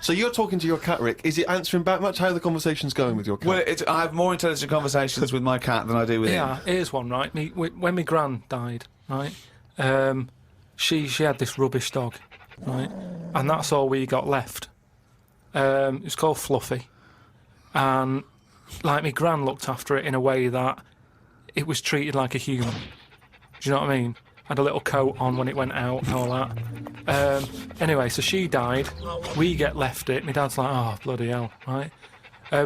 So you're talking to your cat, Rick. Is it answering back much? How are the conversations going with your cat? Well, I have more intelligent conversations with my cat than I do with him. Yeah, here's one, right? When my gran died, right, she had this rubbish dog, right, and that's all we got left. It was called Fluffy, and like my gran looked after it in a way that it was treated like a human. Do you know what I mean? Had a little coat on when it went out and all that. Anyway, so she died. We get left it. My dad's like, oh, bloody hell, right?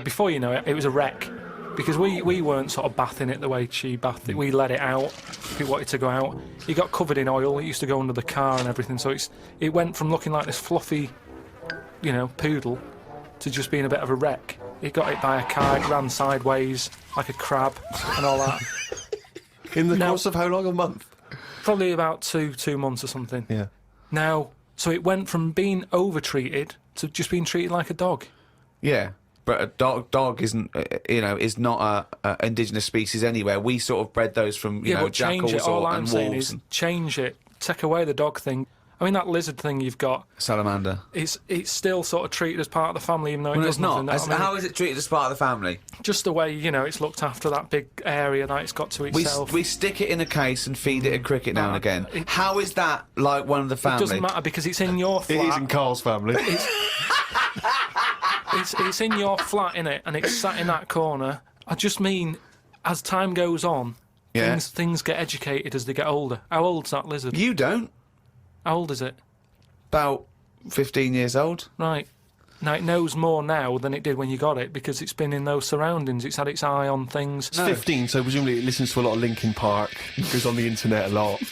Before you know it, it was a wreck. Because we weren't sort of bathing it the way she bathed it. We let it out if it wanted to go out. It got covered in oil. It used to go under the car and everything. So it went from looking like this fluffy, poodle to just being a bit of a wreck. It got hit by a car. It ran sideways like a crab and all that. In the course of how long? A month? Probably about two months or something. Yeah. Now, so it went from being over-treated to just being treated like a dog. Yeah, but a dog isn't, is not a indigenous species anywhere. We sort of bred those from, but jackals change it. All I'm and saying wolves. is change it. Take away the dog thing. I mean, that lizard thing you've got... Salamander. It's still sort of treated as part of the family, even though it does it's not. nothing. How is it treated as part of the family? Just the way, it's looked after, that big area that it's got to itself. We stick it in a case and feed it a cricket now and again. How is that like one of the family? It doesn't matter because it's in your flat. It is in Carl's family. It's in your flat, innit? And it's sat in that corner. I just mean, as time goes on, things get educated as they get older. How old's that lizard? You don't. How old is it? About 15 years old. Right. Now, it knows more now than it did when you got it because it's been in those surroundings. It's had its eye on things. It's 15, so presumably it listens to a lot of Linkin Park, goes on the internet a lot.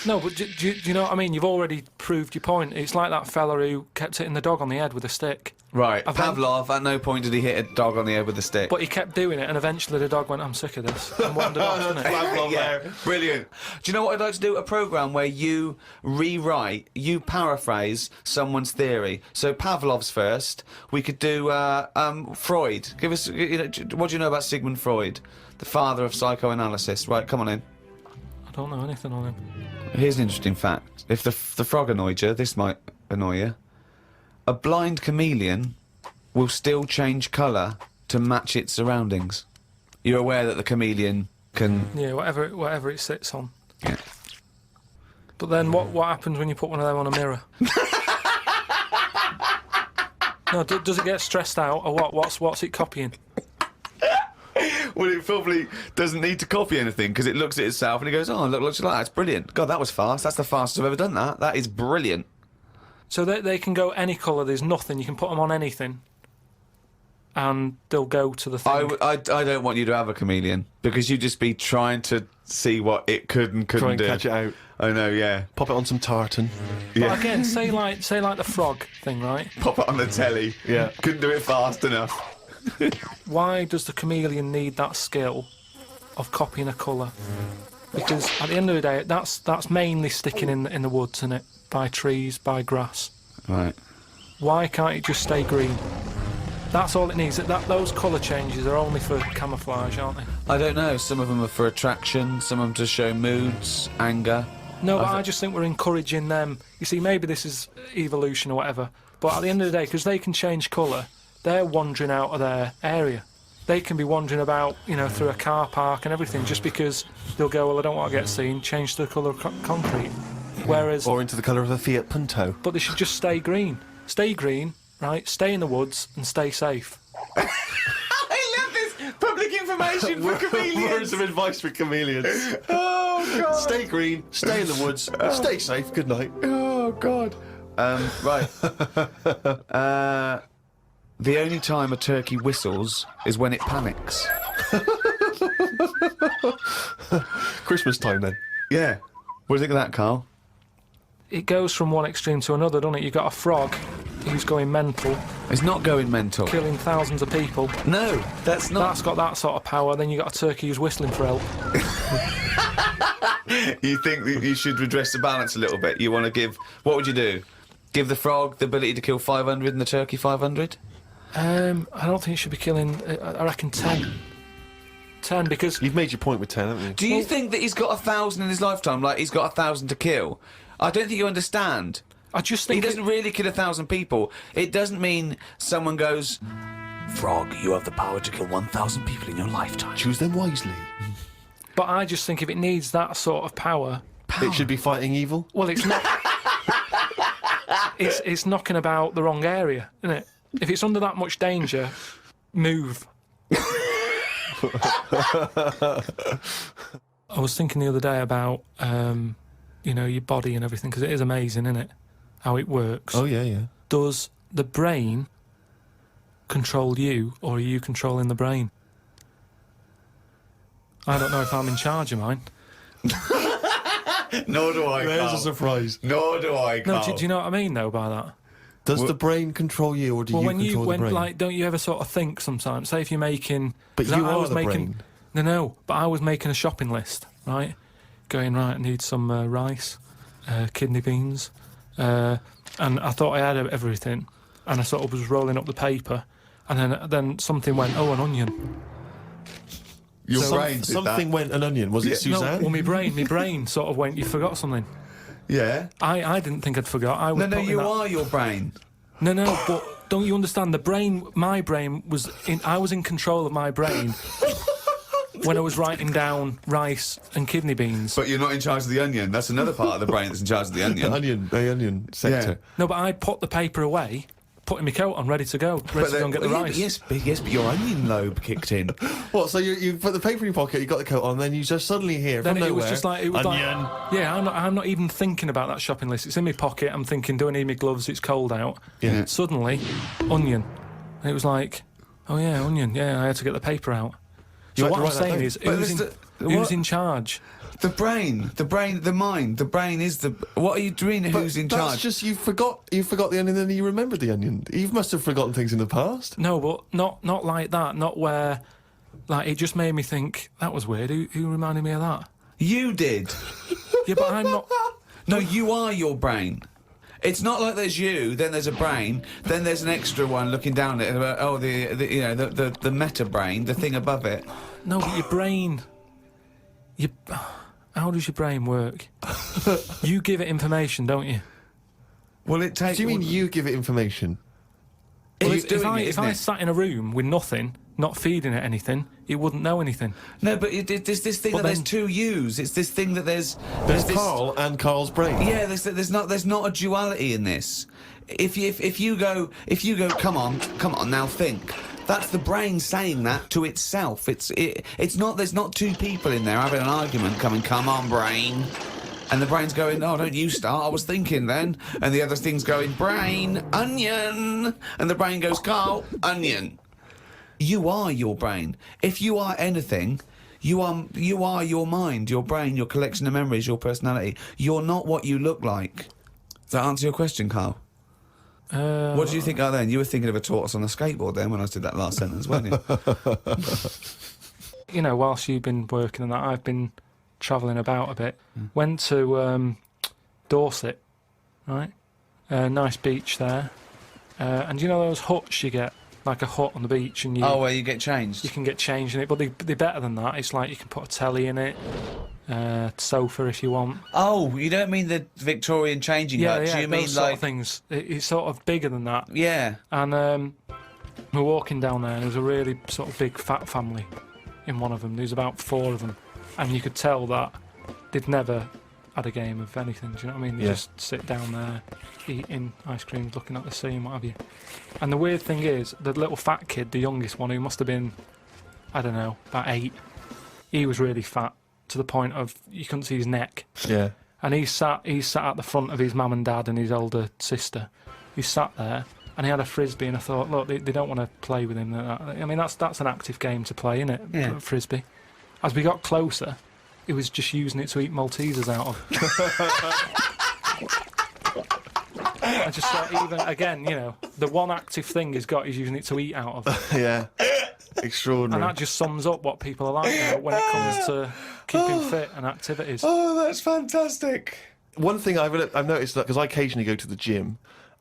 No, but do you know what I mean? You've already proved your point. It's like that fella who kept hitting the dog on the head with a stick. Right. Pavlov, at no point did he hit a dog on the head with a stick. But he kept doing it, and eventually the dog went, I'm sick of this, and wandered off, didn't it? Pavlov there. Brilliant. Do you know what I'd like to do? A programme where you paraphrase someone's theory. So Pavlov's first. We could do Freud. Give us, what do you know about Sigmund Freud, the father of psychoanalysis? Right, come on in. I don't know anything on him. Here's an interesting fact. If the frog annoyed you, this might annoy you. A blind chameleon will still change colour to match its surroundings. You're aware that the chameleon can... Yeah, whatever it sits on. Yeah. But then what happens when you put one of them on a mirror? No, does it get stressed out, or what? What's it copying? Well, it probably doesn't need to copy anything because it looks at itself and it goes, oh, look, looks like that. It's brilliant. God, that was fast. That's the fastest I've ever done that. That is brilliant. So they can go any colour. There's nothing. You can put them on anything, and they'll go to the thing. I don't want you to have a chameleon because you'd just be trying to see what it could and couldn't do. Try and catch it out. I know, yeah. Pop it on some tartan. But again, say like the frog thing, right? Pop it on the telly. Yeah. Couldn't do it fast enough. Why does the chameleon need that skill of copying a colour? Because at the end of the day, that's mainly sticking in the woods, isn't it? By trees, by grass. Right. Why can't it just stay green? That's all it needs. Those colour changes are only for camouflage, aren't they? I don't know. Some of them are for attraction. Some of them to show moods, anger. No, but I just think we're encouraging them. You see, maybe this is evolution or whatever, but at the end of the day, because they can change colour, they're wandering out of their area. They can be wandering about, through a car park and everything, just because they'll go, well, I don't want to get seen, change the colour of concrete. Whereas... Or into the colour of a Fiat Punto. But they should just stay green. Stay green, right? Stay in the woods and stay safe. I love this public information for chameleons. Words of advice for chameleons. Oh, God. Stay green, stay in the woods, stay safe, good night. Oh, God. Right. The only time a turkey whistles is when it panics. Christmas time, then. Yeah. What do you think of that, Carl? It goes from one extreme to another, doesn't it? You've got a frog who's going mental, It's not going mental. killing thousands of people. No, that's not. That's got that sort of power. Then you've got a turkey who's whistling for help. You think that you should redress the balance a little bit? You want to give... What would you do? Give the frog the ability to kill 500 and the turkey 500? I don't think it should be killing... I reckon 10. 10, because... You've made your point with 10, haven't you? Do you think that he's got 1,000 in his lifetime, like he's got 1,000 to kill? I don't think you understand. I just He think doesn't really kill 1,000 people. It doesn't mean someone goes, Frog, you have the power to kill 1,000 people in your lifetime. Choose them wisely. But I just think if it needs that sort of power, It should be fighting evil. well, it's not. it's knocking about the wrong area, isn't it? If it's under that much danger, move. I was thinking the other day about, your body and everything, because it is amazing, isn't it? How it works. Oh, yeah. Does the brain control you, or are you controlling the brain? I don't know if I'm in charge of mine. Nor do I, There's a surprise. Nor do I, No, do you know what I mean, though, by that? Does the brain control you, or do you control the brain? Don't you ever sort of think sometimes? Say if you're making, But you are the brain. No, but I was making a shopping list, right? Going right, I need some rice, kidney beans, and I thought I had everything, and I sort of was rolling up the paper, and then something went, oh, an onion. Your brain did Something went an onion. Was it Suzanne? No, well, my brain sort of went, you forgot something. Yeah. I didn't think I'd forgot. I was No, you are your brain. No, but don't you understand? My brain was I was in control of my brain when I was writing down rice and kidney beans. But you're not in charge of the onion. That's another part of the brain that's in charge of the onion. The onion sector. Yeah. No, but I put the paper away, putting my coat on, ready to go and get the rice. Yes, but your onion lobe kicked in. What? So you put the paper in your pocket, you got the coat on, then you just suddenly hear Then from it nowhere, was just like onion. Yeah, I'm not even thinking about that shopping list. It's in my pocket. I'm thinking, do I need my gloves? It's cold out. Yeah. Suddenly, onion. And it was like, oh yeah, onion. Yeah, I had to get the paper out. So had what to I'm write that saying down. is, But who's in charge? The brain, the mind. The brain is the. What are you doing? Who's in That's charge? just you forgot the onion, then you remembered the onion. You must have forgotten things in the past. No, but not like that. Not where, like, it just made me think that was weird. Who reminded me of that? You did. Yeah, but I'm not. No, you are your brain. It's not like there's you, then there's a brain, then there's an extra one looking down at it. Oh, the meta brain, the thing above it. No, but your brain. How does your brain work? You give it information, don't you? Well, it takes. Do you mean you give it information? Well, If I sat in a room with nothing, not feeding it anything, it wouldn't know anything. No, but there's this thing But that there's then- two yous. It's this thing that there's There's this, Carl and Carl's brain. Yeah, there's not a duality in this. If you go, come on, now think. That's the brain saying that to itself. It's not. There's not two people in there having an argument. Come on, brain. And the brain's going, oh, don't you start, I was thinking then. And the other thing's going, brain, onion. And the brain goes, Carl, onion. You are your brain. If you are anything, you are your mind, your brain, your collection of memories, your personality. You're not what you look like. Does that answer your question, Carl? What did you think of then? You were thinking of a tortoise on a skateboard then when I did that last sentence, weren't you? Whilst you've been working on that, I've been travelling about a bit. Went to Dorset, right? Nice beach there. And you know those huts you get? Like a hut on the beach, and where you get changed? you can get changed in it, but they're better than that. It's like you can put a telly in it, sofa if you want. Oh, you don't mean the Victorian changing huts? Yeah, You those mean sort like of things. It's sort of bigger than that. yeah? And we were walking down there, and there was a really sort of big fat family in one of them. There was about 4 of them, and you could tell that they'd never had a game of anything. Do you know what I mean? They just sit down there, eating ice cream, looking at the sea and what have you. And the weird thing is, the little fat kid, the youngest one, who must have been, I don't know, about 8, he was really fat to the point of you couldn't see his neck. Yeah. And he sat at the front of his mum and dad and his older sister. He sat there, and he had a frisbee, and I thought, look, they don't want to play with him. I mean, that's an active game to play, isn't it? Yeah. Frisbee. As we got closer, he was just using it to eat Maltesers out of. I just thought, even again, the one active thing he's got, he's using it to eat out of. Yeah. And Extraordinary. that just sums up what people are like now when it comes to keeping fit and activities. Oh, that's fantastic. One thing I've noticed, that because I occasionally go to the gym,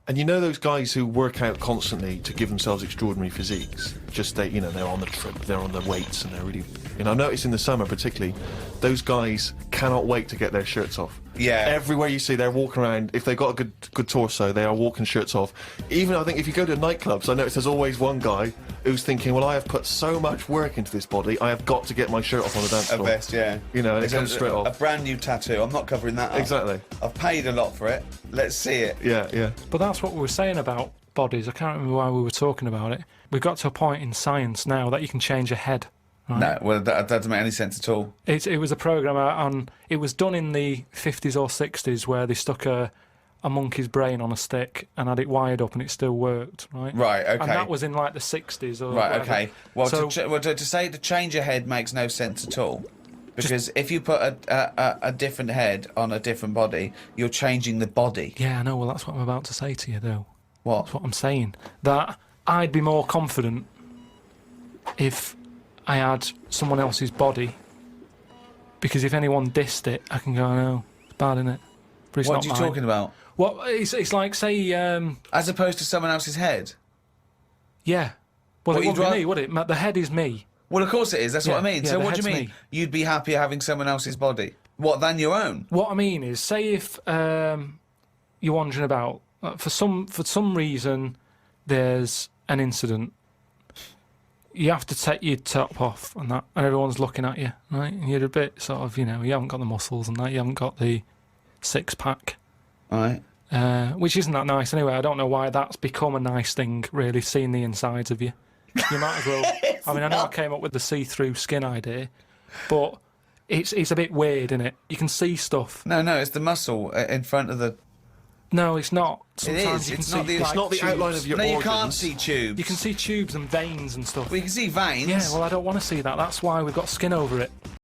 and you know those guys who work out constantly to give themselves extraordinary physiques, just they're on the trip, they're on the weights, and they're really. I've noticed in the summer particularly, those guys cannot wait to get their shirts off. Yeah. Everywhere you see, they're walking around. If they've got a good torso, they are walking shirts off. Even I think if you go to nightclubs, I notice there's always one guy who's thinking, well, I have put so much work into this body, I have got to get my shirt off on the dance A floor. vest, yeah. You know, and it It's comes straight a off. brand new tattoo. I'm not covering that up. Exactly. I've paid a lot for it. Let's see it. Yeah, yeah. But that's what we were saying about bodies. I can't remember why we were talking about it. We've got to a point in science now that you can change a head. Right? No, well, that doesn't make any sense at all. It was a program on. It was done in the 50s or 60s where they stuck a monkey's brain on a stick and had it wired up and it still worked. Right. Right. Okay. And that was in like the 60s or Right. whatever. Okay. Well, So- to say to change a head makes no sense at all. Because if you put a different head on a different body, you're changing the body. Yeah, I know. Well, that's what I'm about to say to you, though. What? That's what I'm saying. That I'd be more confident if I had someone else's body, because if anyone dissed it, I can go, no, it's bad, innit? But it's What not are you mine. talking about? Well, it's like, say, As opposed to someone else's head? yeah. Well, What, it you'd wouldn't be ra- me, would it? The head is me. Well, of course it is. That's what I Yeah, mean. yeah, So the what do you head's mean? me. You'd be happier having someone else's body? What, than your own? What I mean is, say if you're wandering about, for some reason, there's an incident. You have to take your top off and that, and everyone's looking at you, right? And you're a bit sort of, you haven't got the muscles and that, you haven't got the six-pack, Right. which isn't that nice anyway. I don't know why that's become a nice thing, really, seeing the insides of you. You might as well. I mean, I know I came up with the see-through skin idea, but it's a bit weird, isn't it? You can see stuff. No, it's the muscle in front of the... No, it's not. is. Sometimes you can It's see not the- it's like, not the tubes. outline of your No, you organs. can't see tubes. You can see tubes and veins and stuff. Well, you can see veins. Yeah, well, I don't want to see that. That's why we've got skin over it.